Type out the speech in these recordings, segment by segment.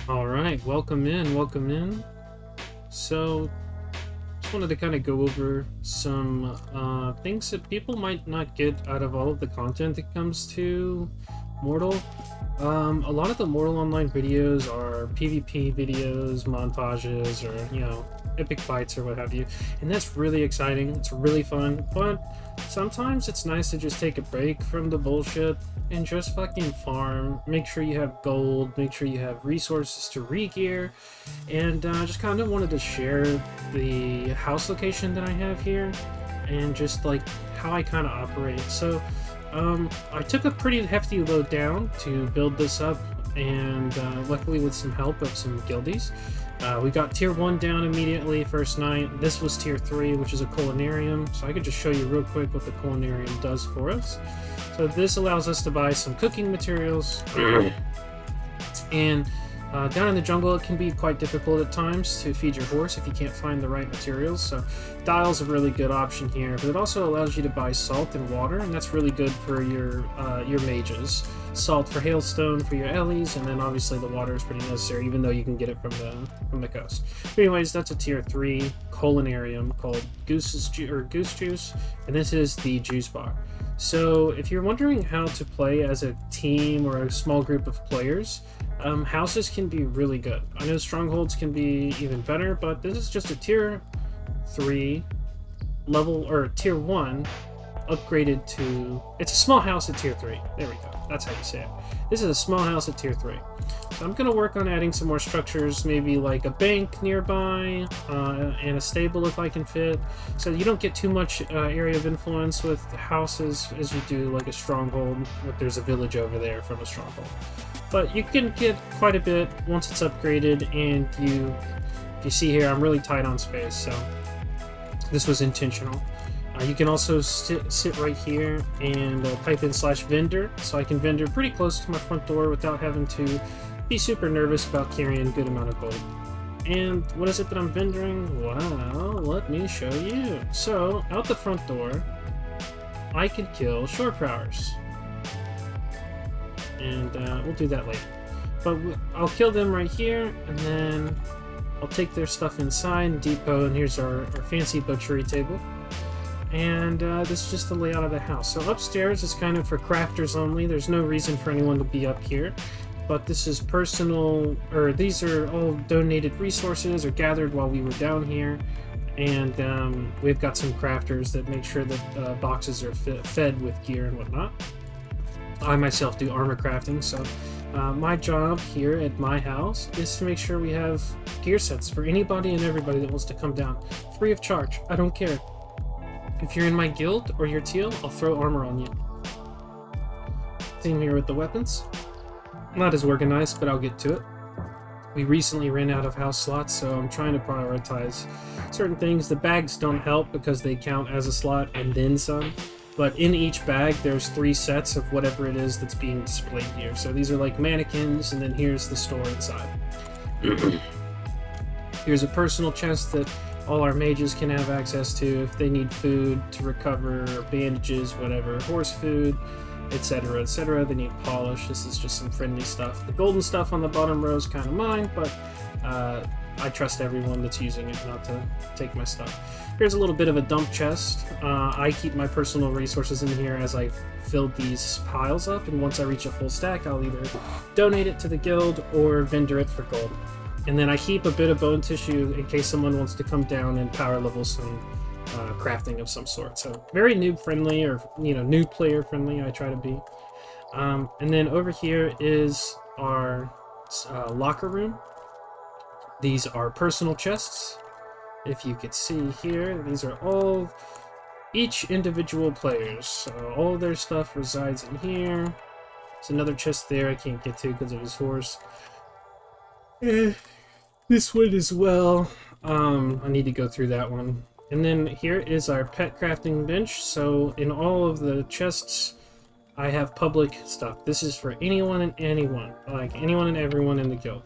All right, welcome in, welcome in. So, just wanted to kind of go over some things that people might not get out of all of the content that comes to Mortal. A lot of the Mortal Online videos are PvP videos, montages, or, epic fights or what have you. And that's really exciting, it's really fun, but sometimes it's nice to just take a break from the bullshit and just fucking farm. Make sure you have gold, make sure you have resources to re-gear, and just kind of wanted to share the house location that I have here and just like how I kind of operate. So I took a pretty hefty load down to build this up, and luckily with some help of some guildies, we got tier 1 down immediately first night. This was tier 3, which is a culinarium, so I could just show you real quick what the culinarium does for us. So this allows us to buy some cooking materials, and down in the jungle it can be quite difficult at times to feed your horse if you can't find the right materials, so dial's a really good option here, but it also allows you to buy salt and water, and that's really good for your mages. Salt for hailstone for your Ellies, and then obviously the water is pretty necessary, even though you can get it from the coast. But anyways, that's a tier 3 culinarium called Goose Juice, and this is the juice bar. So if you're wondering how to play as a team or a small group of players, houses can be really good. I know strongholds can be even better, but this is just a tier 3 level, or tier 1 upgraded to... It's a small house at tier 3. There we go. That's how you say it. This is a small house at tier 3. So I'm going to work on adding some more structures, maybe like a bank nearby, and a stable if I can fit. So you don't get too much area of influence with houses as you do like a stronghold, if there's a village over there from a stronghold. But you can get quite a bit once it's upgraded, and if you see here, I'm really tight on space, so this was intentional. You can also sit right here and type in /vendor, so I can vendor pretty close to my front door without having to be super nervous about carrying a good amount of gold. And what is it that I'm vendoring? Well, let me show you. So, out the front door, I could kill shore prowers. And we'll do that later. But I'll kill them right here, and then I'll take their stuff inside, depot, and here's our fancy butchery table. And this is just the layout of the house. So upstairs is kind of for crafters only. There's no reason for anyone to be up here. But this is personal, or these are all donated resources or gathered while we were down here. And we've got some crafters that make sure that boxes are fed with gear and whatnot. I myself do armor crafting, so my job here at my house is to make sure we have gear sets for anybody and everybody that wants to come down. Free of charge. I don't care. If you're in my guild or your teal, I'll throw armor on you. Same here with the weapons. Not as organized, but I'll get to it. We recently ran out of house slots, so I'm trying to prioritize certain things. The bags don't help because they count as a slot and then some. But in each bag, there's 3 sets of whatever it is that's being displayed here. So these are like mannequins, and then here's the store inside. Here's a personal chest that all our mages can have access to if they need food to recover, or bandages, whatever, horse food, etc., etc. They need polish. This is just some friendly stuff. The golden stuff on the bottom row is kind of mine, but I trust everyone that's using it not to take my stuff. Here's a little bit of a dump chest. I keep my personal resources in here as I fill these piles up, and once I reach a full stack, I'll either donate it to the guild or vendor it for gold. And then I keep a bit of bone tissue in case someone wants to come down and power level some crafting of some sort. So very noob friendly, or new player friendly, I try to be. And then over here is our locker room. These are personal chests. If you could see here, these are all each individual players. So all their stuff resides in here. There's another chest there I can't get to because of his horse. This one as well. I need to go through that one. And then here is our pet crafting bench. So in all of the chests, I have public stuff. This is for anyone and anyone, like anyone and everyone in the guild.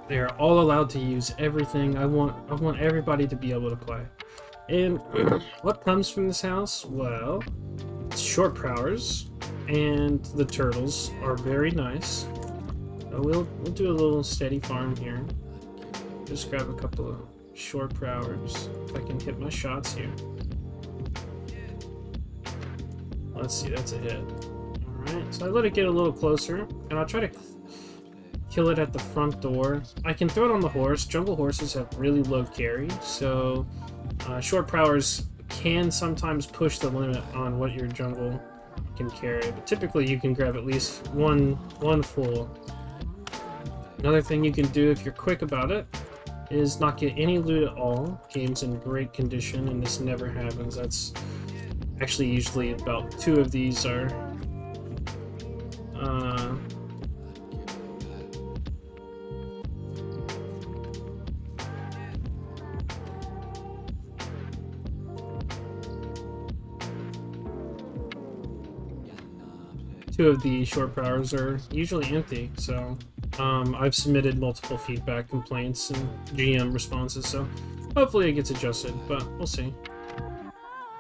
They are all allowed to use everything. I want everybody to be able to play. And what comes from this house? Well, it's short prowers, and the turtles are very nice. We'll do a little steady farm here. Just grab a couple of short prowers if I can hit my shots here. Let's see, that's a hit. Alright, so I let it get a little closer, and I'll try to kill it at the front door. I can throw it on the horse. Jungle horses have really low carry, so short prowers can sometimes push the limit on what your jungle can carry, but typically you can grab at least one full. Another thing you can do if you're quick about it is not get any loot at all. Game's in great condition, and this never happens. That's actually usually about 2 of these are two of the short prowers are usually empty, so I've submitted multiple feedback complaints and GM responses, so hopefully it gets adjusted, but we'll see.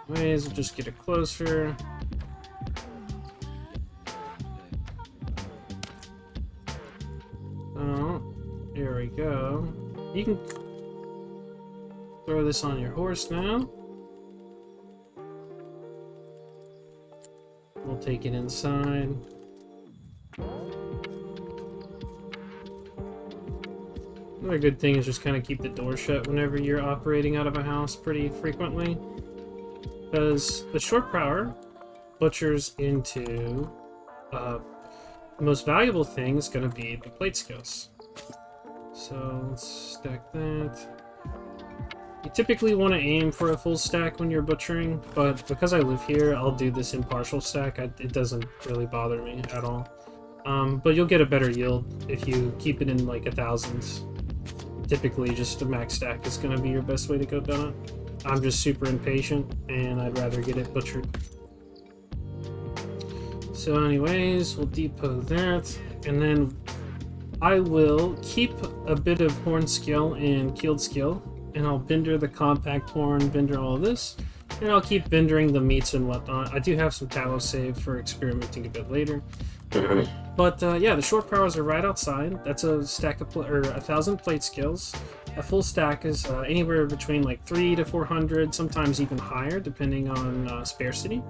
Anyways, we'll just get it closer. Oh, there we go. You can throw this on your horse now. We'll take it inside. Another good thing is just kind of keep the door shut whenever you're operating out of a house pretty frequently, because the short prower butchers into the most valuable thing is going to be the plate skills. So let's stack that. You typically want to aim for a full stack when you're butchering, but because I live here, I'll do this in partial stack. It doesn't really bother me at all. But you'll get a better yield if you keep it in like 1000s. Typically, just a max stack is going to be your best way to go down it. I'm just super impatient, and I'd rather get it butchered. So anyways, we'll depot that, and then I will keep a bit of horn skill and keeled skill, and I'll bender the compact horn, bender all of this, and I'll keep bendering the meats and whatnot. I do have some tallow saved for experimenting a bit later. But yeah, the short prowers are right outside. That's a stack of 1,000 plate skills. A full stack is anywhere between like 300 to 400, sometimes even higher, depending on scarcity.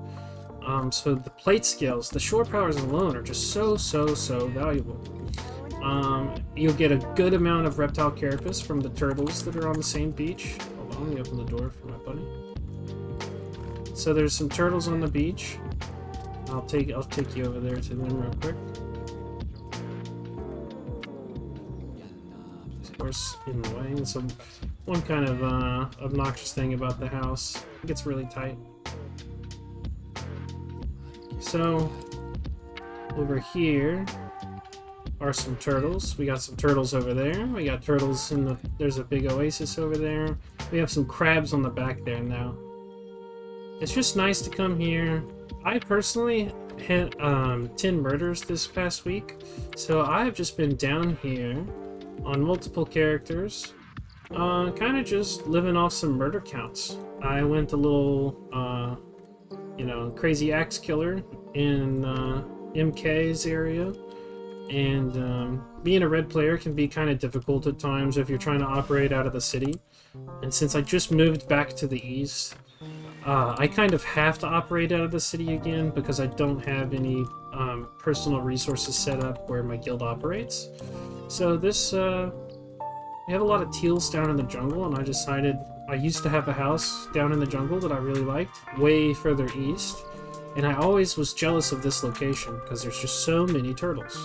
So the plate skills, the short prowers alone are just so valuable. You'll get a good amount of reptile carapace from the turtles that are on the same beach. Hold on, let me open the door for my buddy. So there's some turtles on the beach. I'll take you over there to them real quick. Of course, in the way. And so one kind of obnoxious thing about the house, it gets really tight. So over here are some turtles. We got some turtles over there. We got turtles in the... There's a big oasis over there. We have some crabs on the back there now. It's just nice to come here. I personally hit 10 murders this past week, so I've just been down here on multiple characters, kind of just living off some murder counts. I went a little, crazy axe killer in MK's area, and being a red player can be kind of difficult at times if you're trying to operate out of the city. And since I just moved back to the east, I kind of have to operate out of the city again because I don't have any personal resources set up where my guild operates. So this, we have a lot of teals down in the jungle, and I decided I used to have a house down in the jungle that I really liked, way further east, and I always was jealous of this location because there's just so many turtles.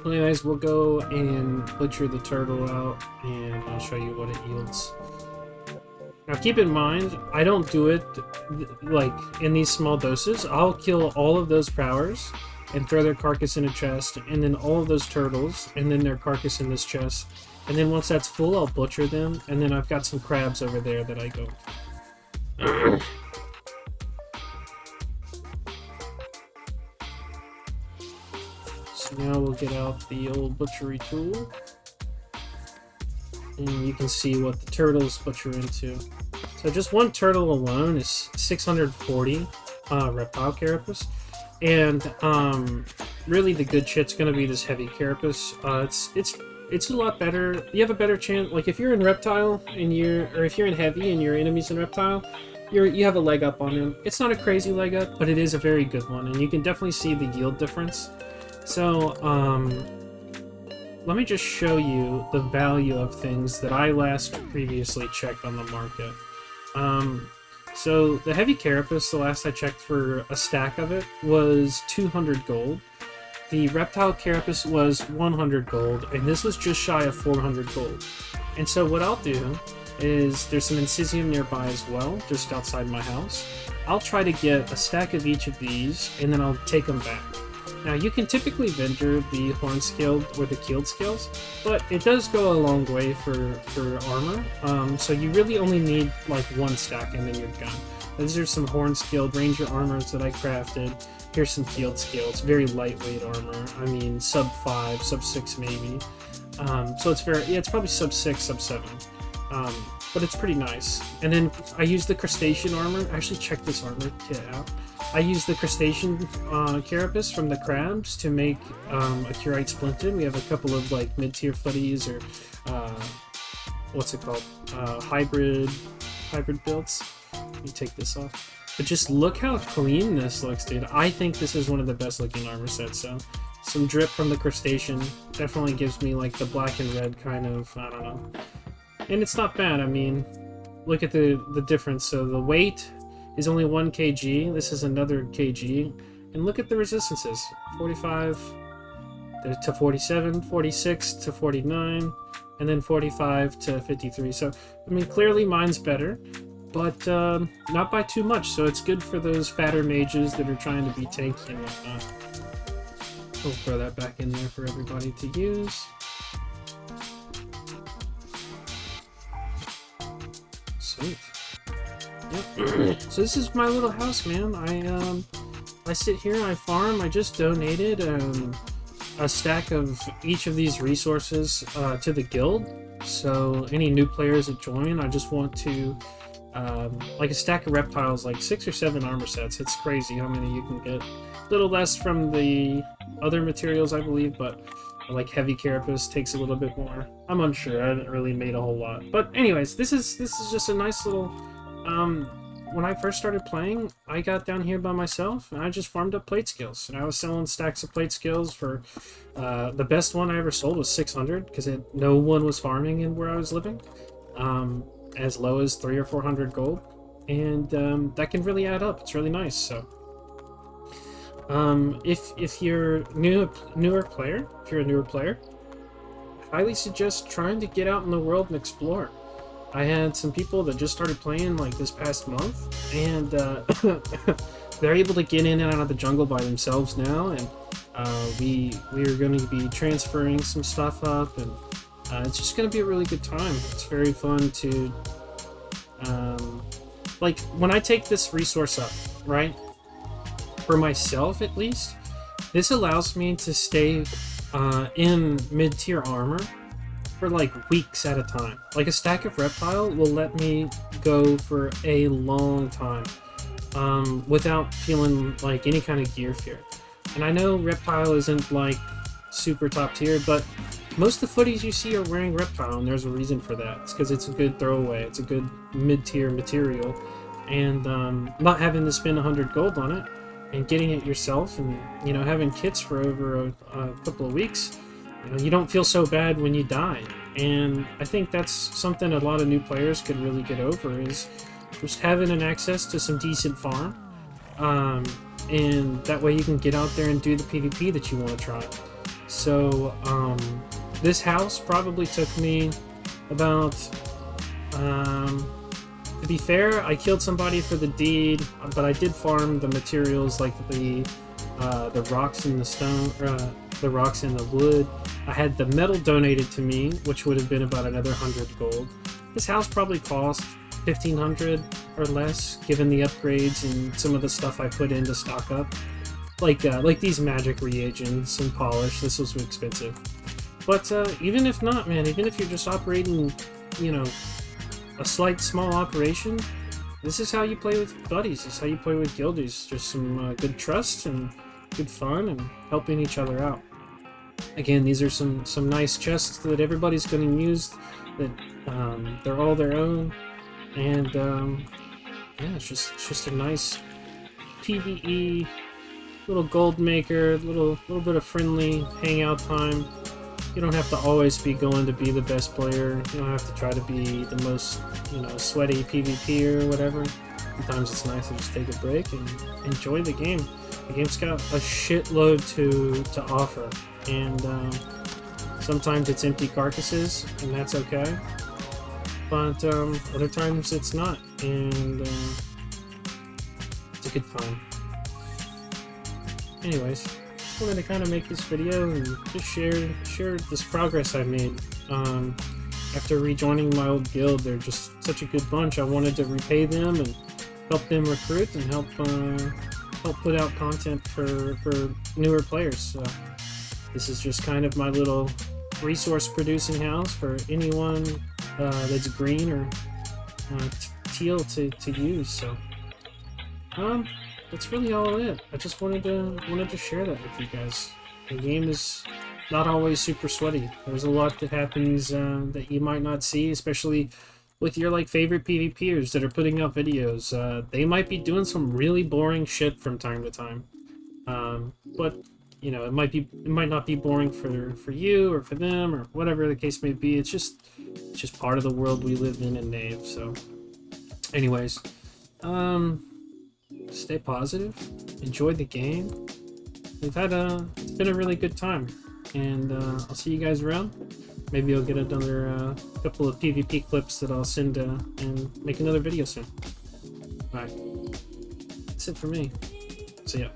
Anyways, we'll go and butcher the turtle out, and I'll show you what it yields. Now keep in mind, I don't do it like in these small doses. I'll kill all of those prowers and throw their carcass in a chest, and then all of those turtles, and then their carcass in this chest. And then once that's full, I'll butcher them, and then I've got some crabs over there that I go. So now we'll get out the old butchery tool. And you can see what the turtles butcher into. So just one turtle alone is 640 reptile carapace. And really the good shit's gonna be this heavy carapace. It's a lot better. You have a better chance. Like if you're in reptile and if you're in heavy and your enemy's in reptile, you have a leg up on him. It's not a crazy leg up, but it is a very good one, and you can definitely see the yield difference. So let me just show you the value of things that I last previously checked on the market. So the heavy carapace, the last I checked for a stack of it, was 200 gold. The reptile carapace was 100 gold, and this was just shy of 400 gold. And so what I'll do is, there's some Incisium nearby as well, just outside my house. I'll try to get a stack of each of these, and then I'll take them back. Now, you can typically vendor the horn scaled or the keeled scales, but it does go a long way for armor. So you really only need like one stack and then you're done. These are some horn scaled ranger armors that I crafted. Here's some keeled scales, very lightweight armor. I mean, sub 5, sub 6 maybe. So it's it's probably sub 6, sub 7. But it's pretty nice. And then I used the crustacean armor. Actually, check this armor kit out. I used the crustacean carapace from the crabs to make a curite splinted. We have a couple of like mid-tier footies or what's it called? Hybrid builds. Let me take this off. But just look how clean this looks, dude. I think this is one of the best looking armor sets. So some drip from the crustacean definitely gives me like the black and red kind of, I don't know. And it's not bad. I mean, look at the difference. So the weight is only 1 kg. This is another kg. And look at the resistances. 45 to 47, 46 to 49, and then 45 to 53. So, I mean, clearly mine's better, but not by too much. So it's good for those fatter mages that are trying to be tanky and whatnot. We'll throw that back in there for everybody to use. Sweet. Yep. So this is my little house, man. I sit here, I farm. I just donated a stack of each of these resources to the guild. So any new players that join, I just want to like a stack of reptiles, like 6 or 7 armor sets. It's crazy how many you can get. A little less from the other materials, I believe, but like heavy carapace takes a little bit more. I'm unsure. I haven't really made a whole lot. But anyways, this is just a nice little. When I first started playing, I got down here by myself and I just farmed up plate skills. And I was selling stacks of plate skills for the best one I ever sold was 600 because no one was farming in where I was living. As low as 300 or 400 gold, and that can really add up. It's really nice. So. If you're a newer player, I highly suggest trying to get out in the world and explore. I had some people that just started playing like this past month, and they're able to get in and out of the jungle by themselves now, and we are going to be transferring some stuff up, and it's just going to be a really good time. It's very fun to like when I take this resource up, right? For myself, at least, this allows me to stay in mid-tier armor for like weeks at a time. Like a stack of reptile will let me go for a long time without feeling like any kind of gear fear. And I know reptile isn't like super top tier, but most of the footies you see are wearing reptile, and there's a reason for that. It's because it's a good throwaway. It's a good mid-tier material, and not having to spend 100 gold on it. And getting it yourself, and having kits for over a couple of weeks, you don't feel so bad when you die. And I think that's something a lot of new players could really get over, is just having an access to some decent farm, and that way you can get out there and do the PvP that you want to try. So this house probably took me about to be fair, I killed somebody for the deed, but I did farm the materials like the rocks and the stone, the rocks and the wood. I had the metal donated to me, which would have been about another 100 gold. This house probably cost 1,500 or less, given the upgrades and some of the stuff I put in to stock up. Like these magic reagents and polish, this was expensive. But even if not, man, even if you're just operating, a slight small operation, this is how you play with buddies. This is how you play with guildies. Just some good trust, and good fun and helping each other out. Again, these are some nice chests that everybody's going to use, that they're all their own, and yeah, it's just a nice PvE little gold maker, little bit of friendly hangout time. You don't have to always be going to be the best player. You don't have to try to be the most, sweaty PvP or whatever. Sometimes it's nice to just take a break and enjoy the game. The game's got a shitload to offer, and sometimes it's empty carcasses, and that's okay. But other times it's not, and it's a good time. Anyways, just wanted to kind of make this video and just share this progress I made. After rejoining my old guild, they're just such a good bunch. I wanted to repay them and help them recruit and help put out content for newer players. So this is just kind of my little resource producing house for anyone that's green or teal to use. So that's really all it. I just wanted to share that with you guys. The game is not always super sweaty. There's a lot that happens that you might not see, especially with your favorite PvPers that are putting out videos. They might be doing some really boring shit from time to time, but it might not be boring for you or for them or whatever the case may be. It's just part of the world we live in Nave. So, anyways, stay positive, enjoy the game. It's been a really good time, and I'll see you guys around. Maybe I'll get another couple of PvP clips that I'll send and make another video soon. Alright, that's it for me. See ya.